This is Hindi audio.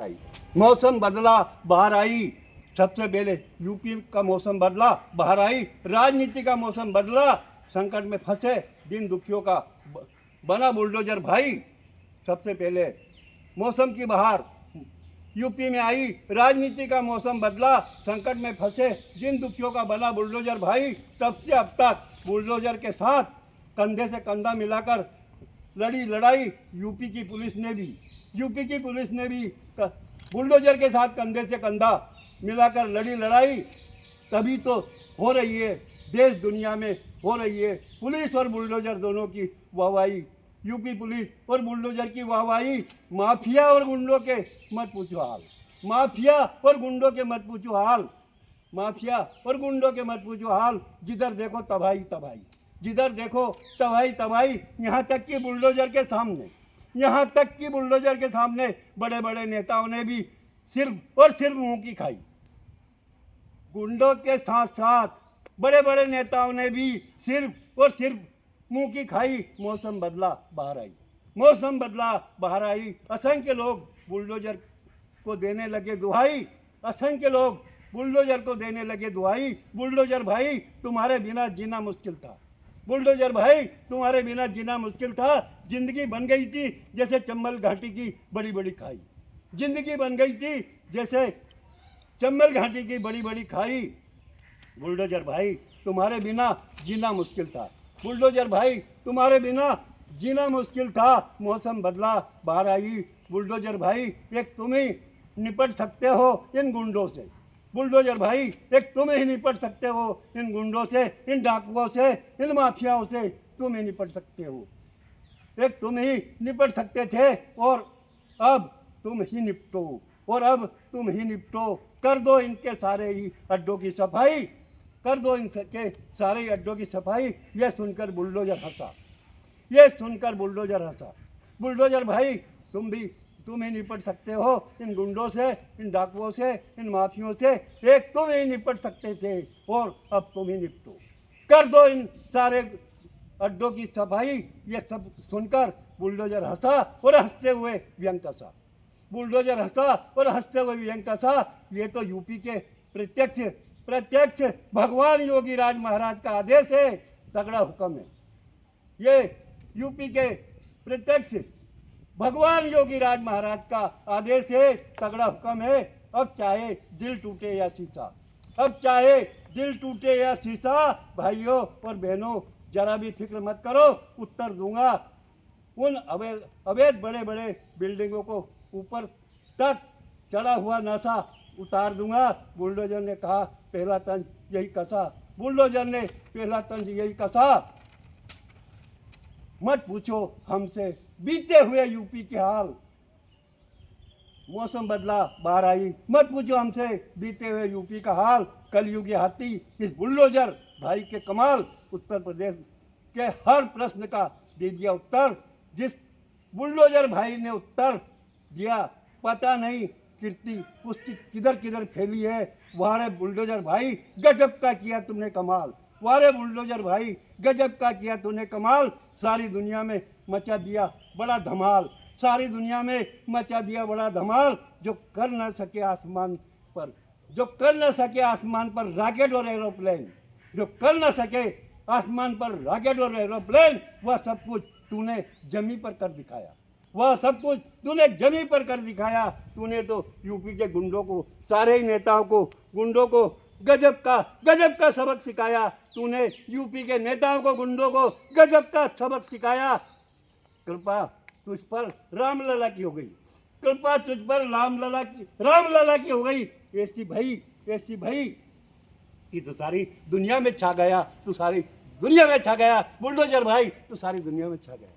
आई। मौसम बदला, बाहर आई। सबसे पहले यूपी का मौसम बदला, बाहर आई। राजनीति का मौसम बदला, संकट में फंसे दिन दुखियों का बना बुलडोजर भाई। सबसे पहले मौसम की बहार यूपी में आई। राजनीति का मौसम बदला, संकट में फंसे दिन दुखियों का बना बुलडोजर भाई। तब से अब तक बुलडोजर के साथ कंधे से कंधा मिलाकर लड़ी लड़ाई यूपी की पुलिस ने भी बुलडोजर के साथ कंधे से कंधा मिलाकर लड़ी लड़ाई। तभी तो हो रही है, देश दुनिया में हो रही है पुलिस और बुलडोजर दोनों की वाहवाही। यूपी पुलिस और बुलडोजर की वाहवाही। माफिया और गुंडों के मत पूछो हाल, माफिया और गुंडों के मत पूछो हाल, माफिया और गुंडों के मत पूछो हाल। जिधर देखो तबाही तबाही, जिधर देखो तबाही तबाही। यहाँ तक कि बुलडोजर के सामने बड़े बड़े नेताओं ने भी सिर्फ और सिर्फ मुंह की खाई। गुंडों के साथ साथ बड़े बड़े नेताओं ने भी सिर्फ और सिर्फ मुंह की खाई। मौसम बदला, बाहर आई। मौसम बदला, बाहर आई। असंख्य लोग बुलडोजर को देने लगे दुहाई। असंख्य लोग बुलडोजर को देने लगे दुहाई। बुलडोजर भाई तुम्हारे बिना जीना मुश्किल था, बुलडोजर भाई तुम्हारे बिना जीना मुश्किल था। जिंदगी बन गई थी जैसे चंबल घाटी की बड़ी बड़ी खाई। जिंदगी बन गई थी जैसे चंबल घाटी की बड़ी बड़ी खाई। बुलडोजर भाई तुम्हारे बिना जीना मुश्किल था, बुलडोजर भाई तुम्हारे बिना जीना मुश्किल था। मौसम बदला, बाहर आई। बुलडोजर भाई एक तुम ही निपट सकते हो इन गुंडों से। बुलडोजर भाई एक तुम ही निपट सकते हो इन गुंडों से, इन डाकुओं से, इन माफियाओं से तुम ही निपट सकते हो। एक तुम ही निपट सकते थे और अब तुम ही निपटो, और अब तुम ही निपटो। कर दो इनके सारे ही अड्डों की सफाई, कर दो इनके सारे ही अड्डों की सफाई। यह सुनकर बुलडोजर हंसा, यह सुनकर बुलडोजर हंसा। बुलडोजर भाई तुम ही निपट सकते हो इन गुंडों से, इन डाकुओं से, इन माफियों से। एक तुम ही निपट सकते थे और अब तुम ही निपटो। कर दो इन सारे अड्डों की सफाई। ये सब सुनकर बुलडोजर हंसा और हंसते हुए व्यंग कसा। बुलडोजर हंसा और हंसते हुए व्यंग कसा। ये तो यूपी के प्रत्यक्ष भगवान योगी राज महाराज का आदेश है, तगड़ा हुक्म है। ये यूपी के प्रत्यक्ष भगवान योगी राज महाराज का आदेश है, तगड़ा हुक्म है। अब चाहे दिल टूटे या शीशा, अब चाहे दिल टूटे या शीशा। भाइयों और बहनों जरा भी फिक्र मत करो, उत्तर दूंगा। उन अवैध बड़े बड़े बिल्डिंगों को ऊपर तक चढ़ा हुआ नशा उतार दूंगा। बुलडोजर ने कहा पहला तंज यही कसा, बुलडोजर ने पहला तंज यही कसा। मत पूछो हमसे बीते हुए यूपी के हाल। मौसम बदला, बाहर आई। मत पूछो हमसे बीते हुए यूपी का हाल। कलयुगी हाथी इस बुलडोजर भाई के कमाल। उत्तर प्रदेश के हर प्रश्न का दे दिया उत्तर। जिस बुलडोजर भाई ने उत्तर दिया, पता नहीं कीर्ति उसकी किधर किधर फैली है। वारे बुलडोजर भाई गजब का किया तुमने कमाल, वारे बुलडोजर भाई गजब का किया तूने कमाल। सारी दुनिया में मचा दिया बड़ा धमाल, सारी दुनिया में मचा दिया बड़ा धमाल। जो कर न सके आसमान पर, जो कर न सके आसमान पर रॉकेट और एरोप्लेन, जो कर न सके आसमान पर रॉकेट और एरोप्लेन, वह सब कुछ तूने जमी पर कर दिखाया, वह सब कुछ तूने जमी पर कर दिखाया। तूने तो यूपी के गुंडों को, सारे ही नेताओं को, गुंडों को गजब का सबक सिखाया। तूने यूपी के नेताओं को, गुंडों को गजब का सबक सिखाया। कृपा तुझ पर रामलला की हो गई, कृपा तुझ पर रामलला की हो गई। ऐसी भाई कि तू सारी दुनिया में छा गया, तू सारी दुनिया में छा गया। बुलडोजर भाई तू सारी दुनिया में छा गया।